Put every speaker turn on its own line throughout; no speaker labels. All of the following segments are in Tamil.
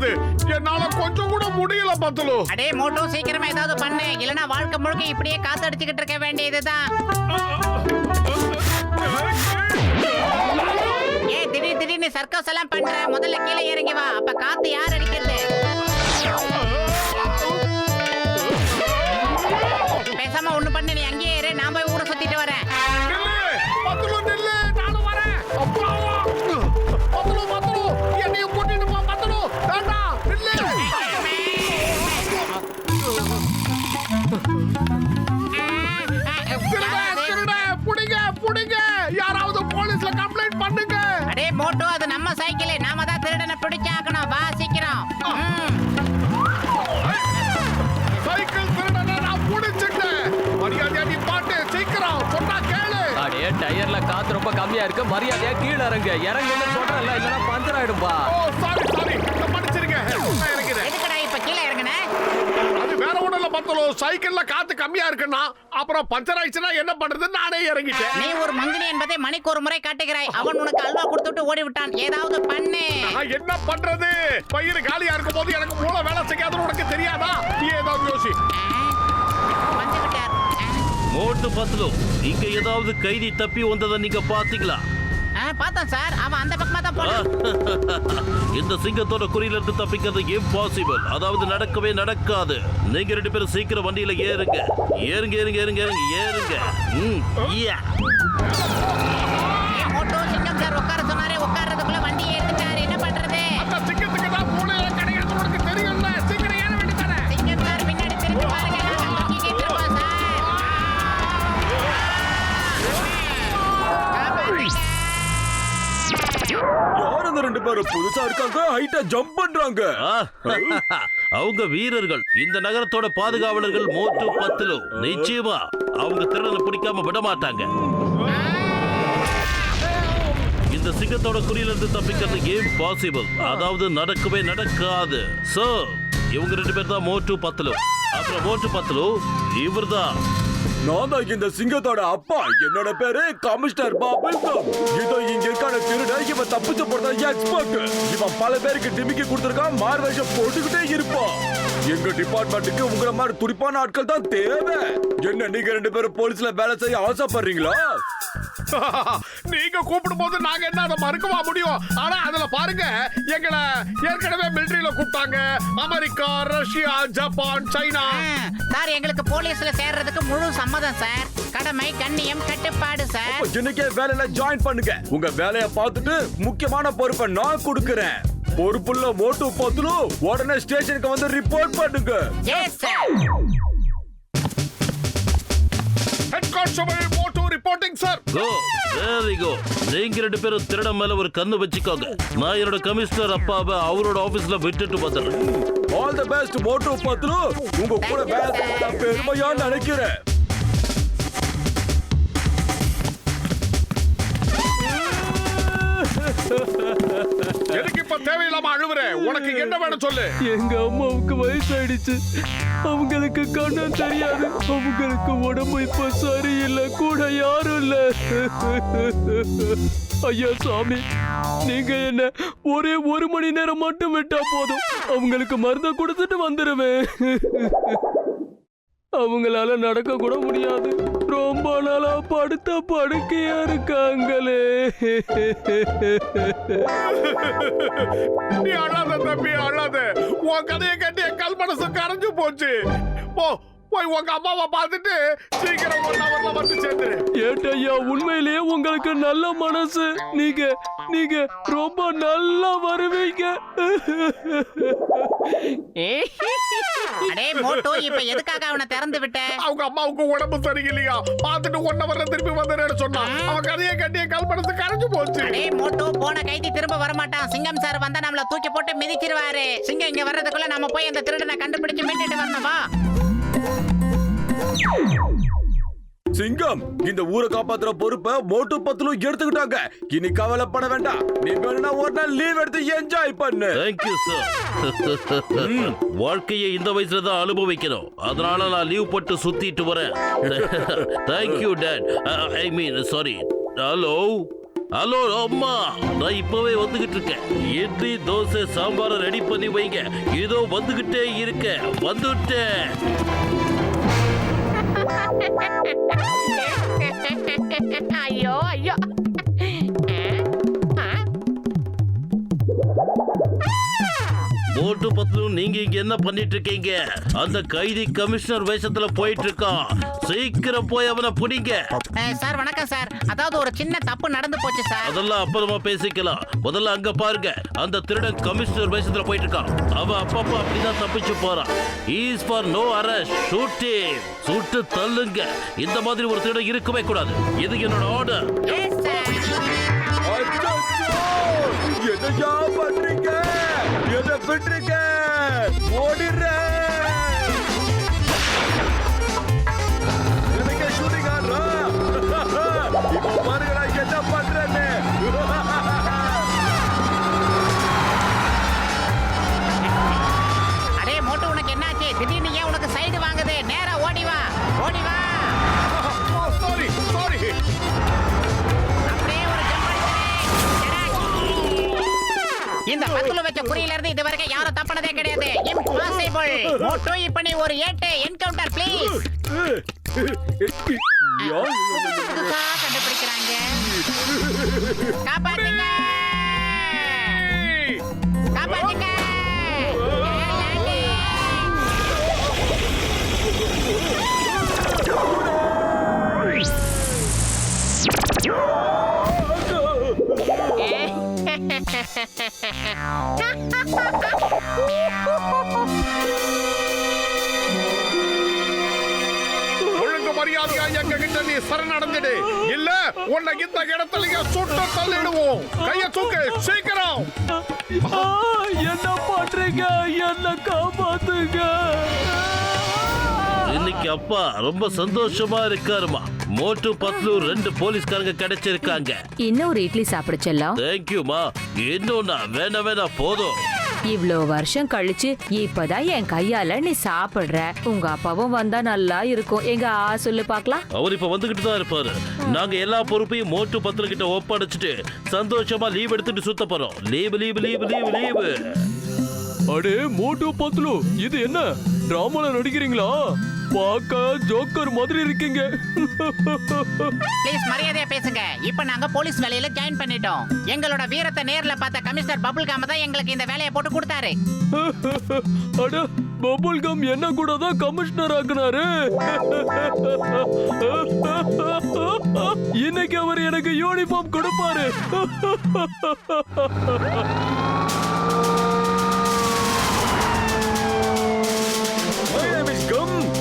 முடியாது. என்னால கொஞ்சம் கூட முடியல பத்துலு.
அடே மோட்டோ சீக்கிரமா ஏதாவது பண்ணு, இல்லனா வாழ்க்கை முழுக்க இப்படியே காத்து அடிச்சுக்கிட்டு இருக்க வேண்டியதுதான். ஏன் திடீர்னு சர்க்கஸ் எல்லாம் பண்ற? முதல்ல கீழே இறங்கி வா, அப்ப காத்து யார் அடிக்கிறது? பேசாம ஒண்ணு பண்ணு, நீ அங்கேயே இரு, நான் போய் ஊரை சுத்திட்டு வரேன்.
பத்துலு நில்லு, நானும் வரேன். பத்துலு பத்துலு என்னையும் கூட்டிட்டு போ. பத்துலு வேண்டாம், நில்லு. புடிங்க, யாராவது போலீஸ்ல கம்ப்ளைண்ட் பண்ணுங்க.
அடே மோட்டோ, அது நம்ம சைக்கிள், நாம தான் திருடனை பிடிச்சாக்கணும். வா சீக்கிரம்.
சைக்கிள் திருடனை நான் புடிச்சிட்டேன். மரியாதையா நீ பாட்டு சீக்கிரம் சொன்னா கேளு.
அடே டயர்ல காத்து ரொம்ப கம்மியா இருக்கு, மரியாதையா கீழ இறங்கு. இறங்குன்னு சொல்றேன்ல, இல்லனா பஞ்சர் ஆயிடும்பா.
ஓ சாரி மன்னிச்சிருங்க. நான் இறங்குறேன்.
எதுக்குடா இப்ப கீழே இறங்குன?
அது வேற ஒண்ணும் இல்ல பத்துலு, சைக்கிள்ல காத்து கம்மியா இருக்குன்னா அப்புறம் பஞ்சர் ஆயிடுச்சுன்னா என்ன பண்றதுன்னு நானே இறங்கிட்டேன்.
நீ ஒரு மங்கனி என்பதை மணிக்கு ஒரு முறை காட்டுகிறாய். அவன் உனக்கு அல்வா கொடுத்துட்டு ஓடி விட்டான். ஏதாவது பண்ணு.
நான் என்ன பண்றது? பயிர் காலியா இருக்கும் போது எனக்கு மூளை வேலை செய்யாதுன்னு உனக்கு தெரியாதா? நீ ஏதாவது யோசி.
வந்து விட்டார்.
மோட்டு பத்லு, இங்க ஏதாவது கைதி தப்பி வந்ததை நீங்க பாத்தீங்களா?
பார்த்தோம் சார், அவன் அந்த பக்கமா தான் போனான்.
இந்த சிங்கத்தோட குறியில இருந்து தப்பிக்கிறது இம்பாசிபிள். அதாவது நடக்கவே நடக்காது. நீங்க ரெண்டு பேரும் சீக்கிரம் வண்டியில ஏறுங்க.
மோட்டோ சிங்கம் சார் உட்கார சொன்னாரே, உட்கார்றதுக்குள்ள வண்டி ஏறிட்டாரு. என்ன பண்றது?
அந்த சிங்கத்துக்கு தான் மூளையே கிடையாது, உனக்கு தெரியும்ல. சீக்கிரம் ஏற வேண்டியதானே?
சிங்கம் சார் பின்னாடி திரும்பி பாருங்க. இங்கே திரும்ப சார்.
யார் அந்த ரெண்டு பேரும்? புதுசா இருக்காங்க, ஹைட்டா ஜம்ப் பண்றாங்க.
அவங்க வீரர்கள், இந்த நகரத்தோட பாதுகாவலர்கள். மோட்டு பத்லு நிச்சயமா அவங்க திருடனை பிடிக்காம விட மாட்டாங்க. இந்த சிங்கத்தோட குறியில இருந்து தப்பிக்கிறது இம்பாசிபிள். அதாவது நடக்கவே நடக்காது. சோ இவங்க ரெண்டு பேர் தான் மோட்டு பத்லு. அப்புறம் மோட்டு பத்லு இவர்தான்.
நான் தான் இந்த சிங்கத்தோட அப்பா. என்னோட பேரு கமிஷனர் பாபில்கம். இதோ இங்க இருக்கான திருட, இவன் தப்பிச்சு போறதா எக்ஸ்பர்ட். இவன் பல பேருக்கு டிமிக்கி கொடுத்திருக்கான், மாறு வேஷம் போட்டுக்கிட்டே இருப்பான். எங்க டிபார்ட்மெண்ட்டுக்கு உங்களை மாதிரி துடிப்பான ஆட்கள் தான் தேவை. என்ன நீங்க ரெண்டு பேரும் போலீஸ்ல வேலை செய்ய ஆசைப்படுறீங்களா?
நீங்க கூப்பிடும் போது நாங்க என்ன அதை மறுக்கவா முடியும்? ஆனா அதுல பாருங்க, எங்களை ஏற்கனவே மிலிட்டரியில கூப்பிட்டாங்க. America, Russia, Japan, China.
Sir எங்களுக்கு போலீஸ்ல சேர்றதுக்கு முழு சம்மதம் சார். கடமை, கண்ணியம், கட்டுப்பாடு சார்.
இன்னைக்கே வேலையில ஜாயின் பண்ணுங்க. உங்க வேலைய பார்த்துட்டு முக்கியமான பொறுப்பை நான் கொடுக்கறேன். பொறுப்புள்ள மோட்டு பத்லு உடனே ஸ்டேஷனுக்கு வந்து ரிப்போர்ட் பண்ணுங்க.
Yes sir.
Head constable Motu reporting sir.
Good, very good. நீங்க ரெண்டு பேரும் திருட மேல ஒரு கண்ணு வச்சுக்கோங்க. நான் என்னோட கமிஷனர் அப்பாவை அவரோட ஆபீஸ்ல விட்டுட்டு வந்துடுறேன்.
ஆல் தி பெஸ்ட் மோட்டு பத்லு. உங்க கூட வேலை செய்ய பெருமையா நினைக்கிறேன்.
எனக்கு இப்ப தேவையில்லாம அழுவுற. உனக்கு என்ன வேணும் சொல்லு.
எங்க அம்மாவுக்கு வயசாயிடுச்சு. அவங்களுக்கு கண்ணும் தெரியாது. அவங்களுக்கு உடம்பு இப்ப சரியில்லை, கூட யாரும் இல்ல. ஐயா சாமி, நீங்க என்ன ஒரே 1 மணி நேரம் மட்டும் விட்டா போதும். அவங்களுக்கு மருந்தை கொடுத்துட்டு வந்துருவேன். அவங்களால நடக்க கூட முடியாது. ரொம்ப நாளா படுத்த படுக்கையா இருக்காங்களே.
நீ அழாத தம்பி, அழாத. உன் கதையை கட்டி என் கல் மனசு கரைஞ்சு போச்சு. போ, போய் உங்க அம்மாவை பார்த்துட்டு சீக்கிரம் 1 ஹவர்ல வந்து சேர்ந்துரு.
ஏட்டையா, உண்மையிலேயே உங்களுக்கு நல்ல மனசு. நீங்க ரொம்ப நல்லா வருவீங்க.
அடே மோட்டோ, இப்ப எதுக்காக அவனை திறந்து விட்ட?
அவங்க அம்மாவுக்கு உடம்பு சரியில்லையா, பார்த்துட்டு 1 ஹவர்ல திருப்பி வந்துடுறேன்னு சொன்னா. அவன் கதையை கட்டி என் கல் மனசு கரைஞ்சு போச்சு.
அடே மோட்டோ, போன கைதி திரும்ப வரமாட்டான். சிங்கம் சார் வந்தா நம்மள தூக்கி போட்டு மிதிச்சிருவாரு. சிங்கம் இங்க வர்றதுக்குள்ள நாம போய் அந்த திருடனை கண்டுபிடிச்சு மீட்டுட்டு வரணும். வா.
சிங்கம், இந்த ஊரை காப்பாத்துற பொறுப்பை மோட்டு பத்லு எடுத்துக்கிட்டாங்க. இனி கவலைப்பட வேண்டாம். நீ வேணும்னா ஒரு நாள் லீவ் எடுத்து என்ஜாய் பண்ணு.
Thank you sir. வாழ்க்கையை இந்த வயசுல தான் அனுபவிக்கணும். அதனால நான் லீவ் போட்டு சுத்திட்டு வரேன். Thank you dad. I mean sorry. Hello, hello அம்மா, நான் இப்பவே வந்துகிட்டு இருக்கேன். இட்லி தோசை சாம்பார ரெடி பண்ணி வைங்க. இதோ வந்துகிட்டே இருக்க, வந்துட்டேன்.
ஐயோ ஐயோ.
மோட்டு பத்லு, நீங்க இங்க என்ன பண்ணிட்டு இருக்கீங்க? அந்த கைதி கமிஷனர் வேஷத்துல போயிட்டு இருக்கான். சீக்கிரம் போய் அவனை பிடிங்க.
சார் வணக்கம் சார். அதாவது ஒரு சின்ன தப்பு நடந்து போச்சு சார்.
அதெல்லாம் அப்புறமா பேசிக்கலாம். முதல்ல அங்க பாருங்க, அந்த திருடன் கமிஷனர் வேஷத்துல போயிட்டு இருக்கான். அவன் அப்பப்ப அப்படிதான் தப்பிச்சு போறான். Is for no arrest. Shoot him. சுட்டு தள்ளுங்க. இந்த மாதிரி ஒரு திருடன் இருக்கவே கூடாது. இது என்னோட ஆர்டர்.
Yes, sir.
என்னையா பண்றீங்க? எதை விட்டுறீங்க? ஓடிடுறேன். எனக்கு ஷூட்டிங் ஆடுறா. இப்போ பாருங்கடா என்ன பண்றேன்னு.
அடே மோட்டு, உனக்கு என்னாச்சு? திடீர்னு ஏன் உனக்கு சைடு வாங்குது? நேரா ஓடி வா, ஓடி வா.
Sorry sorry.
அப்படியே ஒரு ஜம்ப் அடிக்கிறேன். இந்த பத்துல வச்ச குறியில இருந்து இது வரைக்கும் யாரும் தப்பினதே கிடையாது. இம்பாசிபிள். மோட்டு, இப்ப நீ ஒரு ஏட்டு என்கவுண்டர் ப்ளீஸ். புதுசா கண்டுபிடிக்கிறாங்க. காப்பாத்துங்க, காப்பாத்துங்க.
ஒழுங்கு மரியாதையா எங்க கிட்ட நீ சரணடைஞ்சிடு. இல்ல உன்னை இந்த இடத்துல சுட்டு தள்ளிடுவோம். கைய தூக்கு சீக்கிரம்.
என்ன பண்றீங்க? என்ன காப்பாத்துங்க.
இன்னைக்கு அப்பா ரொம்ப சந்தோஷமா இருக்காருமா. மோட்டு பத்லு 2 போலீஸ்காரங்க கிடைச்சிருக்காங்க.
இன்னும் ஒரு இட்லி சாப்பிட செல்லம்.
தேங்க்யூமா. இன்னொன்னா வேணா போதும்.
இவ்ளோ வருஷம் கழிச்சு இப்பதான் என் கையால நீ சாப்பிடுற. உங்க அப்பாவும் வந்தா நல்லா இருக்கும். எங்க சொல்லு பாக்கலாம்.
அவர் இப்ப வந்துகிட்டு தான் இருப்பாரு. நாங்க எல்லா பொறுப்பையும் மோட்டு பத்லு கிட்ட ஒப்படைச்சிட்டு சந்தோஷமா லீவ் எடுத்துட்டு சுத்த போறோம். Leave leave leave leave leave.
அடே மோட்டு பத்லு, இது என்ன டிராமால நடிக்கிறீங்களா? பார்க்க ஜோக்கர் மாதிரி இருக்கீங்க.
ப்ளீஸ் மரியாதையா பேசுங்க. இப்ப நாங்க போலீஸ் வேலையில ஜாயின் பண்ணிட்டோம். எங்களோட வீரத்தை நேர்ல பார்த்த கமிஷனர் பபுல் காம தான் எங்களுக்கு இந்த வேலையை போட்டு கொடுத்தாரு.
அட, பபுல் கம் என்ன கூட தான் கமிஷனர் ஆக்குனாரு. இன்னைக்கு அவர் எனக்கு யூனிஃபார்ம் கொடுப்பாரு.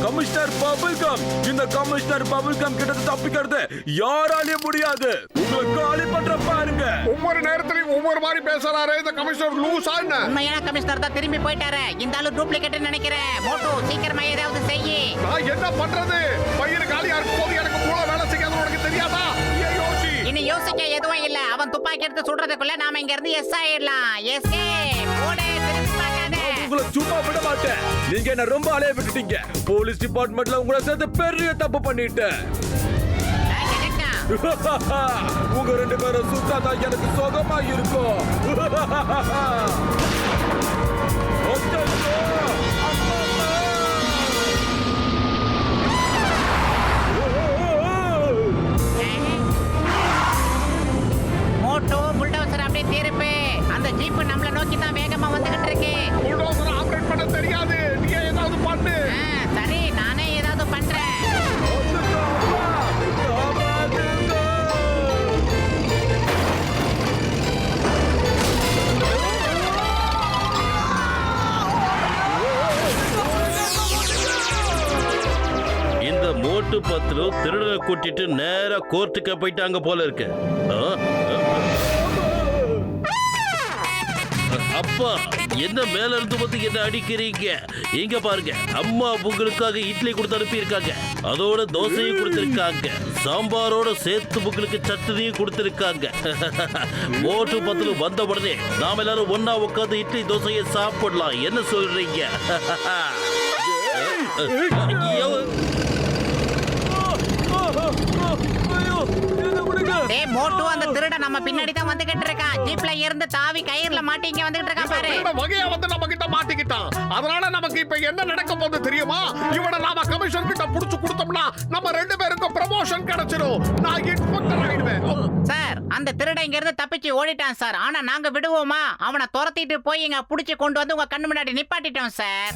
Commissioner bubblegum. இந்த கமிஷனர் பபிள்கம் கிட்ட தப்பிக்கிறது யாராலையும் முடியாது. உங்களை காலி பண்ற பாருங்க.
ஒவ்வொரு நேரத்திலையும் ஒவ்வொரு மாதிரி பேசுறாரு இந்த கமிஷனர். லூஸ் ஆன
உண்மையான கமிஷனர் தான் திரும்பி போயிட்டாரு. இந்த ஆளு டூப்ளிகேட் நினைக்கிறேன். மோட்டு, சீக்கிரமா ஏதாவது செய்யி.
நான் என்ன பண்றது? பையனு காலியா இருக்கும் போது எனக்கு மூளை வேலை செய்யாது. உனக்கு தெரியாதா? யோசி.
இனி யோசிக்க எதுவும் இல்ல. அவன் துப்பாக்கி எடுத்து சுடுறதுக்குள்ள நாம இங்க இருந்து எஸ் ஆயிடலாம். எஸ்கேப். ஓடு, திரும்பி பார்க்காத.
உங்களை சும்மா விட மாட்டேன். நீங்க என்ன ரொம்ப அலைய விட்டுட்டீங்க. போலீஸ் டிபார்ட்மெண்ட்ல உங்களை சேர்த்து பெரிய தப்பு பண்ணிட்டேன். உங்க 2 பேரும் சுத்தாதான் எனக்கு சுகமா இருக்கும்.
மோட்டு, புல்டோசர் அப்படியே திருப்பி. அந்த ஜீப் நம்மள நோக்கி தான் வேகமா வந்துகிட்டு இருக்கு.
புல்டோசர் ஆபரேட் பண்ண தெரியாது. நீ ஏதாவது பண்ணு.
சரி, நானே ஏதாவது பண்றேன்.
இந்த மோட்டு பத்லு திருடனை கூட்டிட்டு நேரா கோர்ட்டுக்கு போயிட்டாங்க போல இருக்கு. அப்பா, என்ன மேல இருந்து வந்து என்ன அடிக்கிறீங்க? இங்க பாருங்க, அம்மா உங்களுக்காக இட்லி கொடுத்து அனுப்பி இருக்காங்க. அதோட தோசையும் கொடுத்திருக்காங்க. சாம்பாரோட சேர்த்து உங்களுக்கு சட்னியும் கொடுத்திருக்காங்க. மோட்டு பத்லு வந்த உடனே நாம எல்லாரும் ஒன்னா உட்காந்து இட்லி தோசையை சாப்பிடலாம். என்ன சொல்றீங்க?
ஐயோ, என்ன விடுங்க.
டேய் மோட்டு, அந்த திருட நம்ம பின்னாடி தான் வந்துகிட்டு இருக்கான். ஜீப்ல இருந்து தாவி கயிறுல மாட்டி இங்க வந்துகிட்டு இருக்கான் பாரு.
திருட வகையா வந்து நம்ம கிட்ட மாட்டிக்கிட்டான். அதனால நமக்கு இப்ப என்ன நடக்க போகுது தெரியுமா? இவனை நாம கமிஷன் கிட்ட புடிச்சு கொடுத்தோம்னா நம்ம 2 பேருக்கும் ப்ரமோஷன் கிடைச்சிடும். நான் இன்ஸ்பெக்டர் ஆயிடுவேன்.
சார், அந்த திருட இங்க இருந்து தப்பிச்சு ஓடிட்டான் சார். ஆனா நாங்க விடுவோமா? அவனை துரத்திட்டு போய் இங்க புடிச்சு கொண்டு வந்து உங்க கண்ணு முன்னாடி நிப்பாட்டிட்டோம் சார்.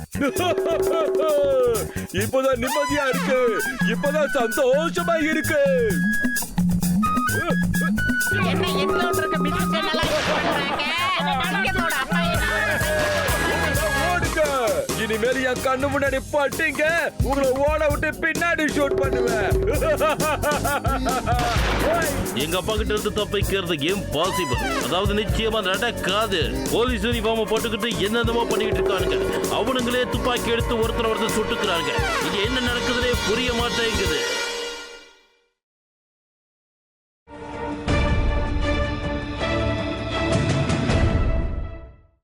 இப்பதான் நிம்மதியா இருக்கு, இப்பதான் சந்தோஷமா இருக்கு.
என்ன என்கவுண்டருக்கு பிசினஸ் எல்லாம் யூஸ் பண்றாங்க? சிங்கத்தோட அப்பா என்ன?
ஓடுங்க. இனிமேல் என் கண்ணு முன்னாடி பட்டீங்க, உங்களை ஓட விட்டு பின்னாடி ஷூட் பண்ணுவேன்.
எங்க அப்பா கிட்ட இருந்து தப்பிக்கிறது இம்பாசிபிள். அதாவது நிச்சயமா நடக்காது. போலீஸ் யூனிஃபார்ம் போட்டுக்கிட்டு என்னென்னமோ பண்ணிட்டு இருக்கானுங்க. அவனுங்களே துப்பாக்கி எடுத்து ஒருத்தர் சுட்டுக்கிறாங்க. இங்க என்ன நடக்குதுன்னே புரிய மாட்டேங்குது.